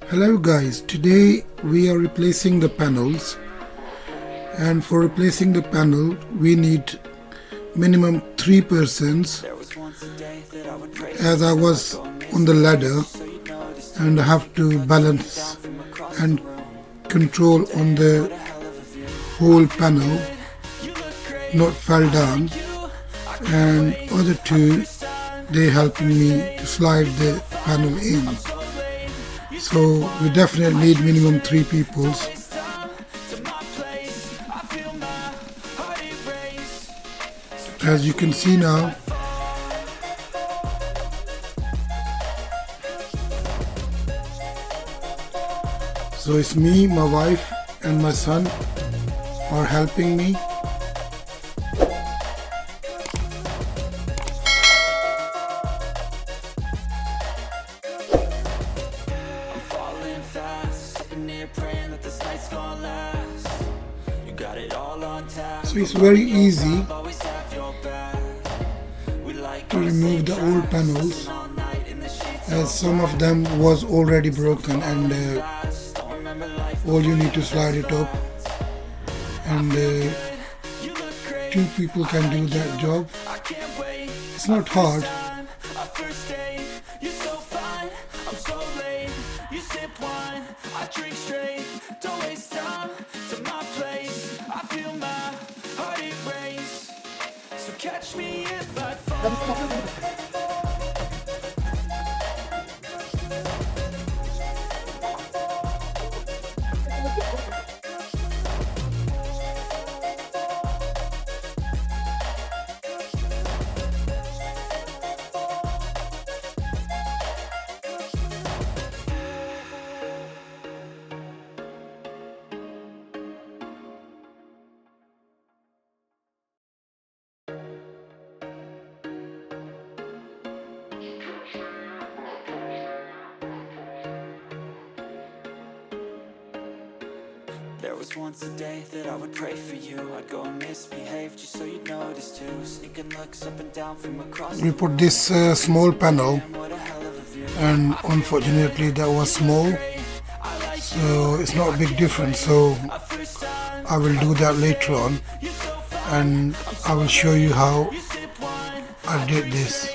Hello guys, today we are replacing the panels, and for replacing the panel we need minimum 3 persons, as I was on the ladder and I have to balance and control on the whole panel, not fall down, and other two they helping me to slide the panel in. So we definitely need minimum 3 people. As you can see now, so it's me, my wife and my son are helping me. So it's very easy to remove the old panels, as some of them was already broken, and all you need to slide it up, and 2 people can do that job. It's not hard. Catch me if I fall. There was once a day that I would pray for you. I'd go and misbehave just so you'd notice too. Sneaking looks up and down from across. We put this small panel, and unfortunately that was small, so it's not a big difference. So I will do that later on, and I will show you how I did this.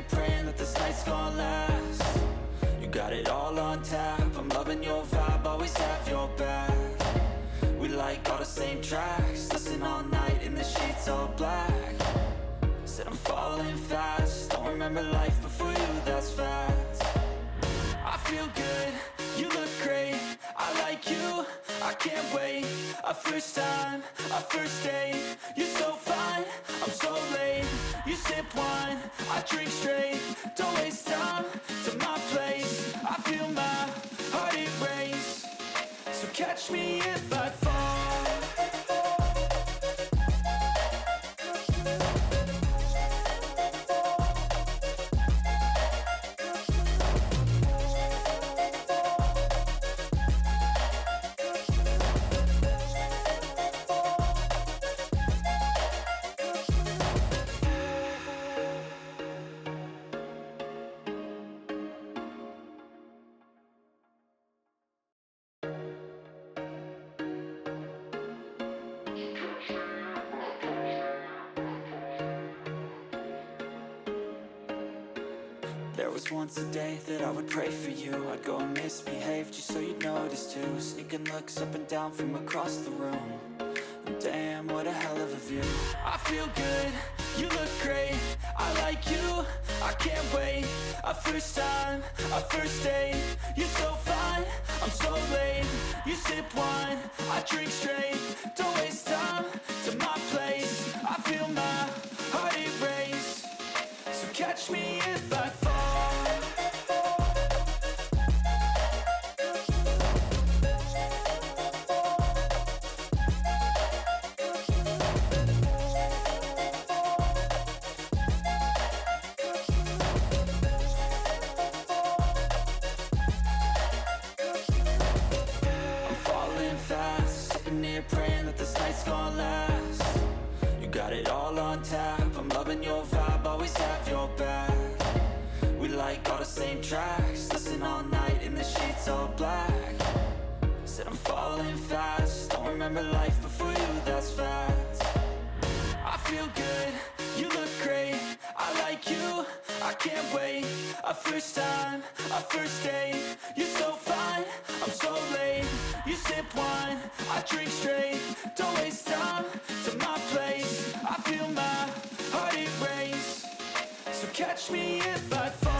Praying that this night's gonna last. You got it all on tap. I'm loving your vibe, always have your back. We like all the same tracks. Listen all night in the sheets all black. Said I'm falling fast. Don't remember life before you, that's facts. I feel good, you look great. I like you, I can't wait. A first time, a first date. You're so fine, I'm so late. You sip wine, I drink straight. Don't waste time to my place. I feel my heart erase. So catch me if I fall. There was once a day that I would pray for you. I'd go and misbehave just so you'd notice too. Sneaking looks up and down from across the room. And damn, what a hell of a view. I feel good, you look great. I like you, I can't wait. A first time, a first date. You're so fine, I'm so late. You sip wine, I drink straight. Don't waste time to my place. I feel my heart erase. catch me if I fall. Sitting here praying that this night's gonna last. You got it all on tap, I'm loving your vibe, always have your back. We like all the same tracks, listen all night in the sheets all black. Said I'm falling fast, don't remember life before you, that's facts. I feel good, you look great, I like you, I can't wait. A first time, a first date, you're so fine, I'm so late. You sip wine, I drink straight, don't waste time to my place. I feel my heart erase, so catch me if I fall.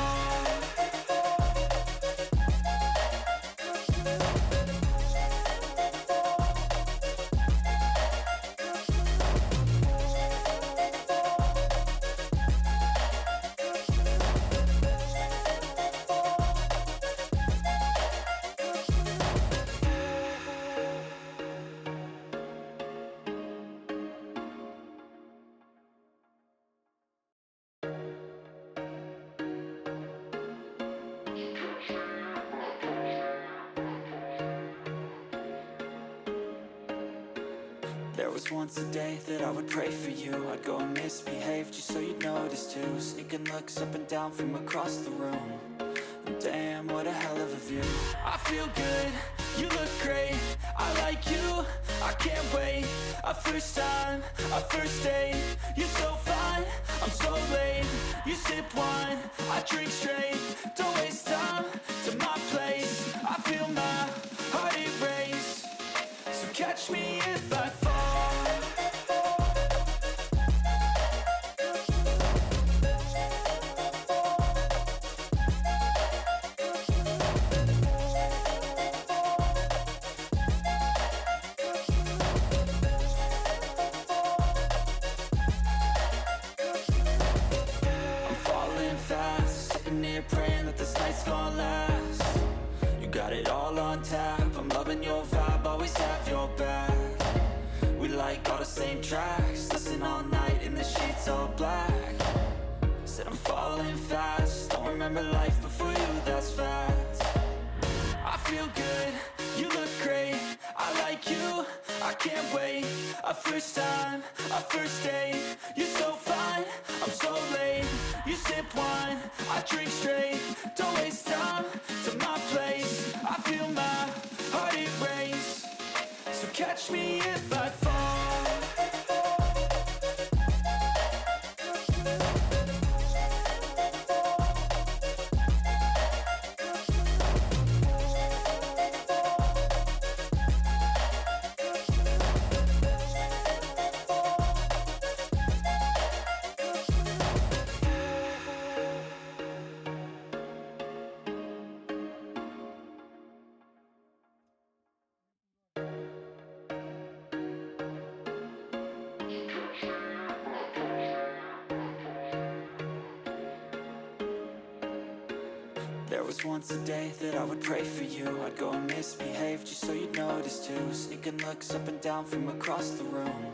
There was once a day that I would pray for you. I'd go and misbehave just so you'd notice too. Sneaking looks up and down from across the room. And damn, what a hell of a view. I feel good, you look great, I like you, I can't wait. A first time, a first date, you're so fine, I'm so late. You sip wine, I drink straight, don't waste time to my place. I feel my heart erase, so catch me if I fall. Praying that this night's gonna last. You got it all on tap, I'm loving your vibe, always have your back. We like all the same tracks, listen all night in the sheets all black. Said I'm falling fast, don't remember life before you, that's facts. I feel good, you look great, I like you, I can't wait. A first time, a first date, you're so fine, I'm so late. You sip wine, I drink straight, don't waste time to my place. I feel my heart erase, so catch me if I fall. There was once a day that I would pray for you. I'd go and misbehave just so you'd notice too. Sneaking looks up and down from across the room.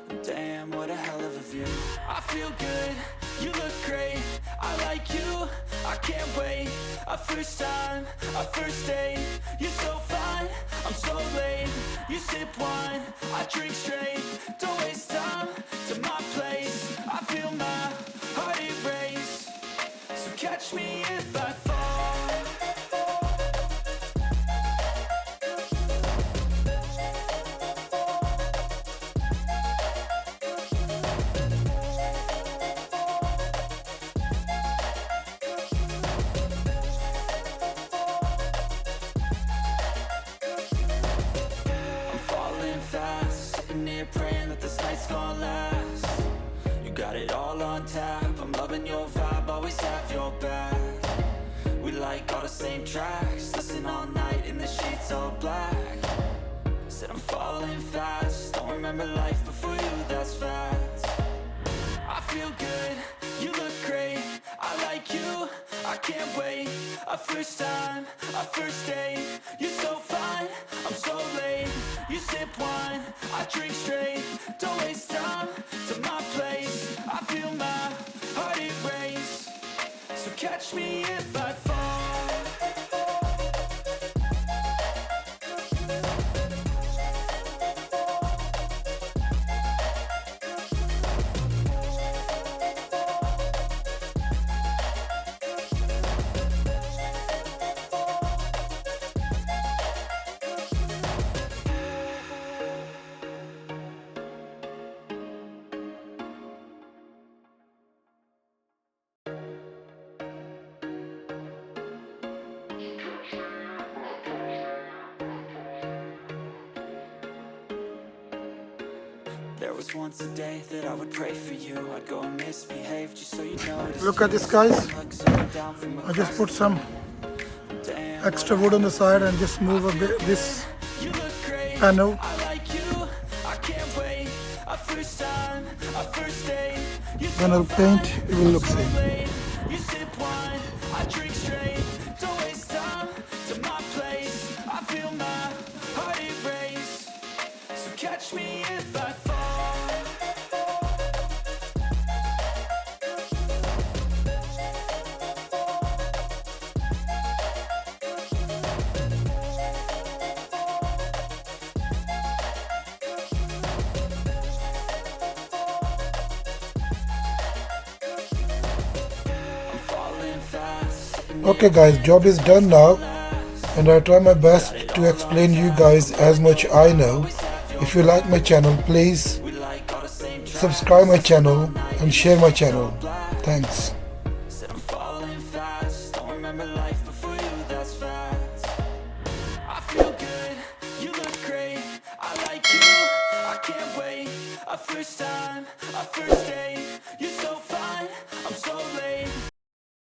And damn, what a hell of a view. I feel good, you look great, I like you, I can't wait. A first time, a first date, you're so fine, I'm so late. You sip wine, I drink straight, don't waste time to my place. I feel my heart erase, so catch me if I fall. Praying that this night's gonna last. You got it all on tap, I'm loving your vibe, always have your back. We like all the same tracks, listen all night in the sheets all black. Said I'm falling fast, don't remember life before you, that's facts. I feel good, you look great, like you, I can't wait. A first time, a first date. You're so fine, I'm so late. You sip wine, I drink straight. Don't waste time to my place. I feel my heart erase. So catch me if I fall. There was once a day that I would pray for you. I'd go and misbehave just so you notice. Look at this, guys. I just put some extra wood on the side and just move a bit this panel. When I'll paint, it will look same. Catch me if I fall. Okay guys, job is done now, and I try my best to explain you guys as much I know. If you like my channel, please subscribe my channel and share my channel. Thanks. A first time, a first date. You're so fine, I'm so late.